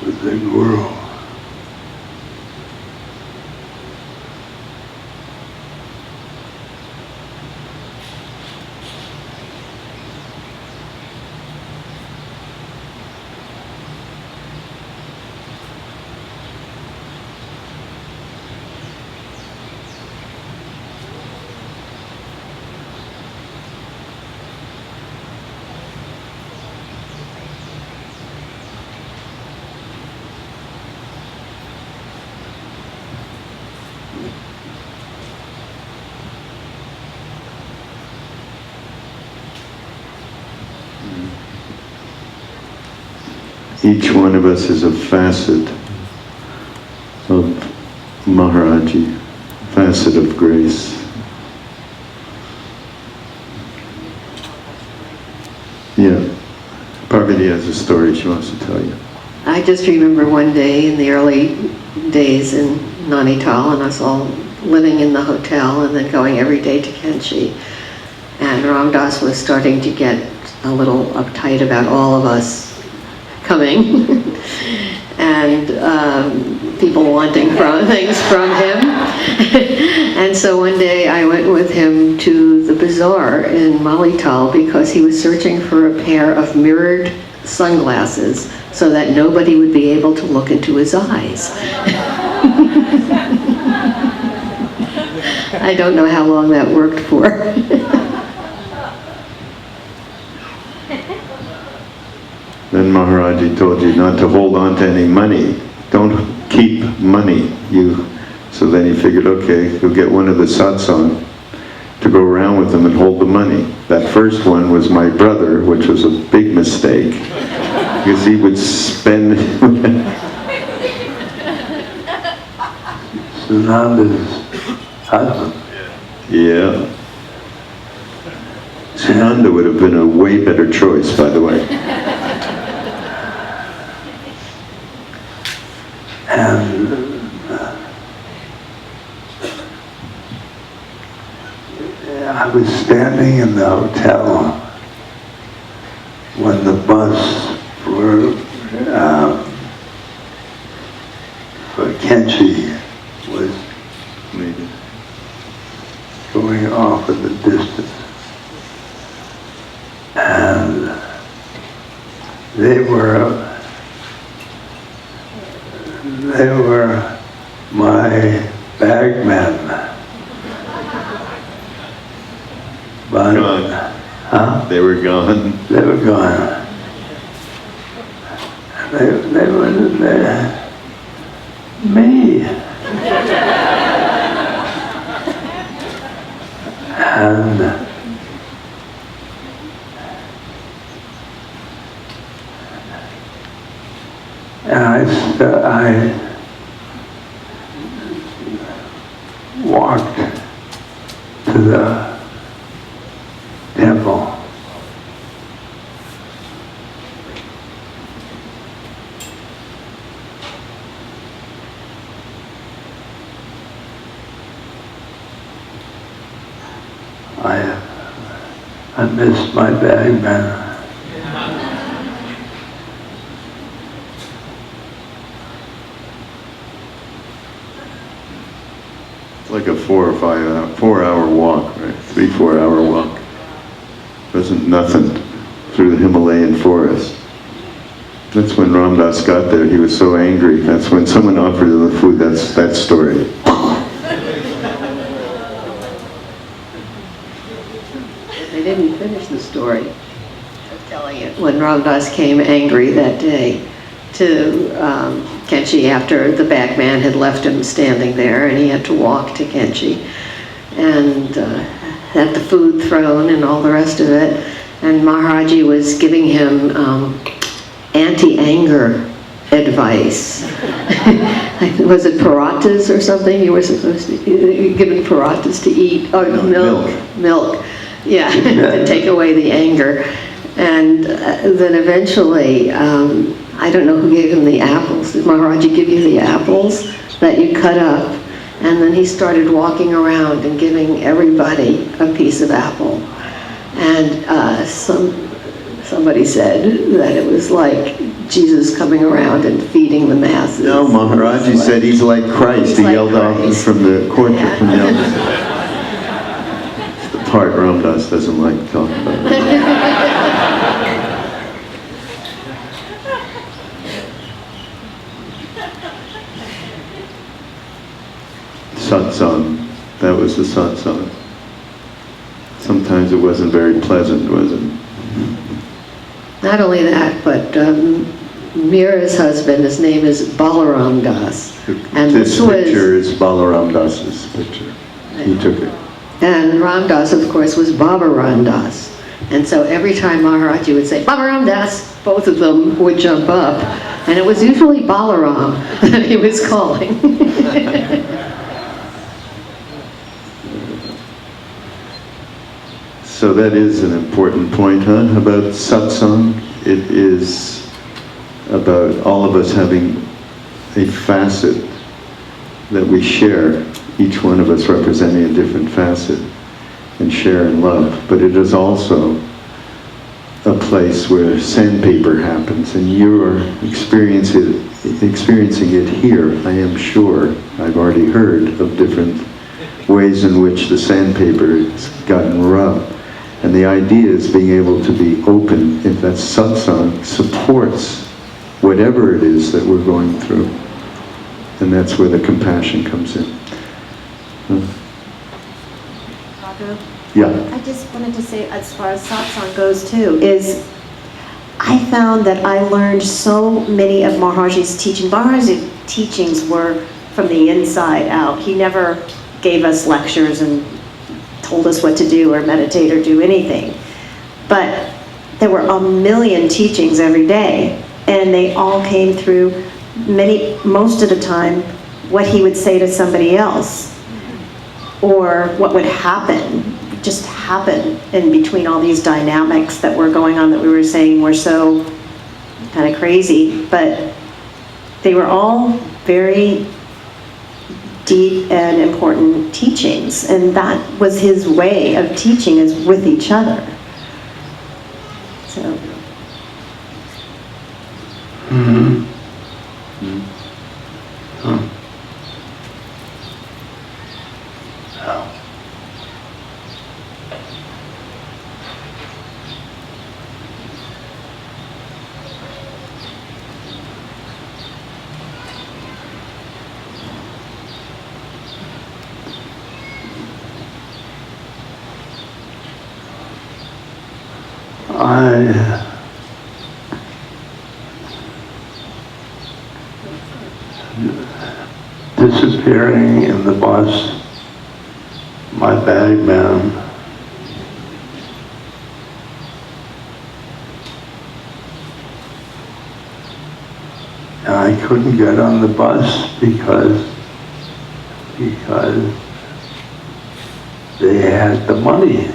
with the Guru. Each one of us is a facet of Maharaji, facet of grace. Yeah, Parvati has a story she wants to tell you. I just remember one day in the early days in Nainital, and us all living in the hotel and then going every day to Kenchi. And Ram Dass was starting to get a little uptight about all of us coming and people wanting things from him. And so one day I went with him to the bazaar in Malital because he was searching for a pair of mirrored sunglasses so that nobody would be able to look into his eyes. I don't know how long that worked for. Then Maharaji told you not to hold on to any money. Don't keep money. So then he figured, okay, he'll get one of the satsang to go around with him and hold the money. That first one was my brother, which was a big mistake, because he would spend... Sunanda's husband. Yeah. Sunanda would have been a way better choice, by the way. And I was standing in the hotel when the bus for Kenchi was going off in the distance. And they were my bagmen. But, Gone. huh? They were gone. They were gone. They me. And I walked to the temple. I missed my bag, man. It's like a 4 hour walk, right? 3-4 hour walk. Wasn't nothing through the Himalayan forest. That's when Ram Dass got there. He was so angry. That's when someone offered him the food. That's that story. They didn't finish the story of telling it when Ram Dass came angry that day to Khenchi after the bagman had left him standing there and he had to walk to Khenchi and had the food thrown and all the rest of it. And Maharaji was giving him anti-anger advice. Was it paratas or something? You were supposed to be given paratas to eat. Oh, milk. Yeah, to take away the anger. And then eventually, I don't know who gave him the apples. Did Maharaji give you the apples that you cut up? And then he started walking around and giving everybody a piece of apple. And somebody said that it was like Jesus coming around and feeding the masses. No, Maharaji said he's like Christ. He yelled off from the court. From the part Ram Dass doesn't like to talk about. Satsang, that was the satsang. Sometimes it wasn't very pleasant, was it? Not only that, but Mira's husband, his name is Balaram Das. And This picture is Balaram Das's picture. He took it. And Ram Das, of course, was Baba Ram Das. And so every time Maharaji would say, Baba Ram Das, both of them would jump up. And it was usually Balaram that he was calling. So that is an important point, huh, about satsang. It is about all of us having a facet that we share, each one of us representing a different facet, and share in love. But it is also a place where sandpaper happens, and you are experiencing it here. I am sure, I've already heard of different ways in which the sandpaper has gotten rubbed. And the idea is being able to be open, if that satsang supports whatever it is that we're going through. And that's where the compassion comes in. Raghu? Yeah. I just wanted to say, as far as satsang goes too, is I found that I learned so many of Maharaji's teachings. Maharaji's teachings were from the inside out. He never gave us lectures and told us what to do or meditate or do anything. But there were a million teachings every day, and they all came through most of the time, what he would say to somebody else, or what would just happen in between all these dynamics that were going on that we were saying were so kind of crazy, but they were all very deep and important teachings, and that was his way of teaching, is with each other. So. Mm-hmm. sharing in the bus, my bag man, and I couldn't get on the bus because they had the money.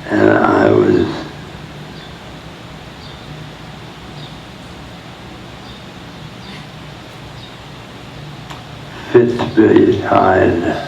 And I was fit to be tied.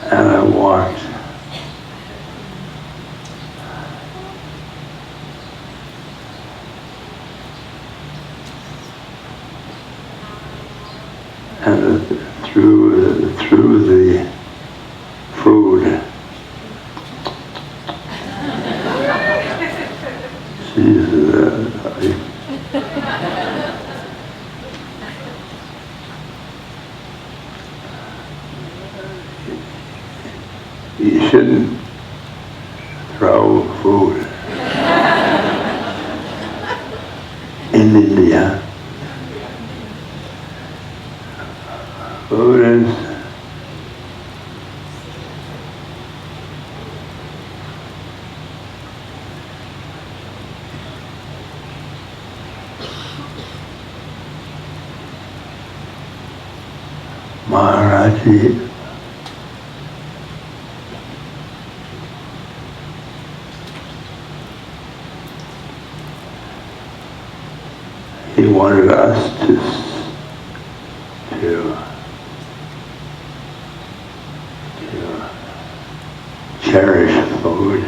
And I walked. And through the food. You shouldn't throw food in India. Food is Maharaji. He wanted us to cherish food.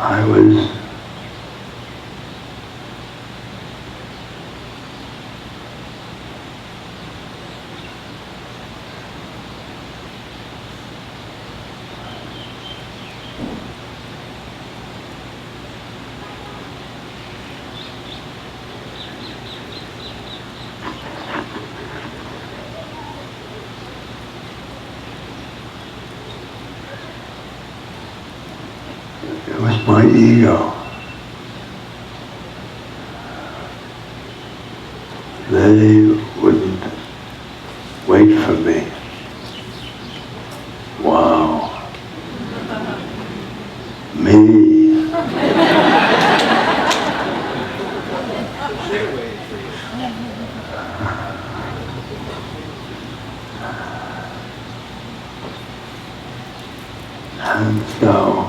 I was it was my ego. They wouldn't wait for me. Wow. Me. And so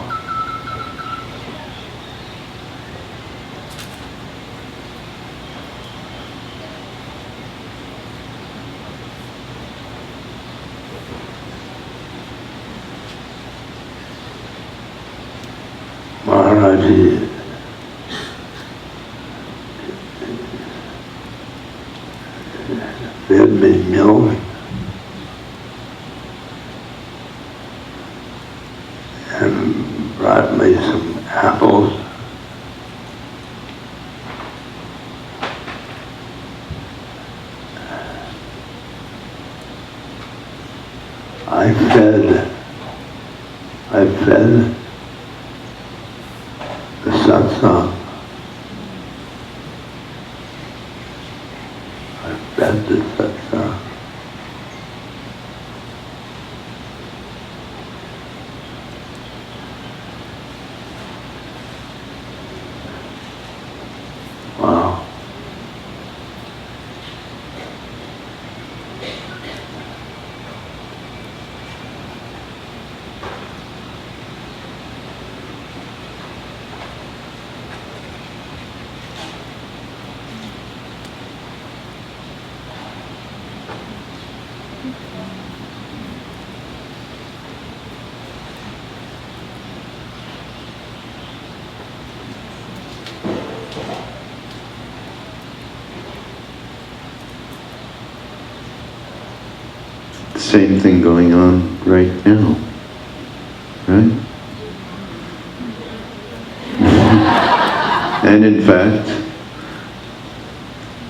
Maharaji fed me milk and brought me some apples. I fed I fed the satsang. I fed the satsang. Wow. Same thing going on right now, right? And in fact,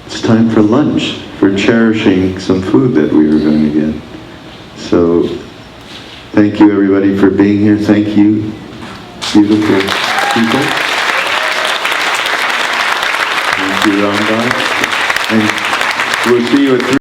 it's time for lunch, for cherishing some food that we were going to get. So, thank you everybody for being here. Thank you, beautiful people. Thank you, Ramdas. And we'll see you at 3.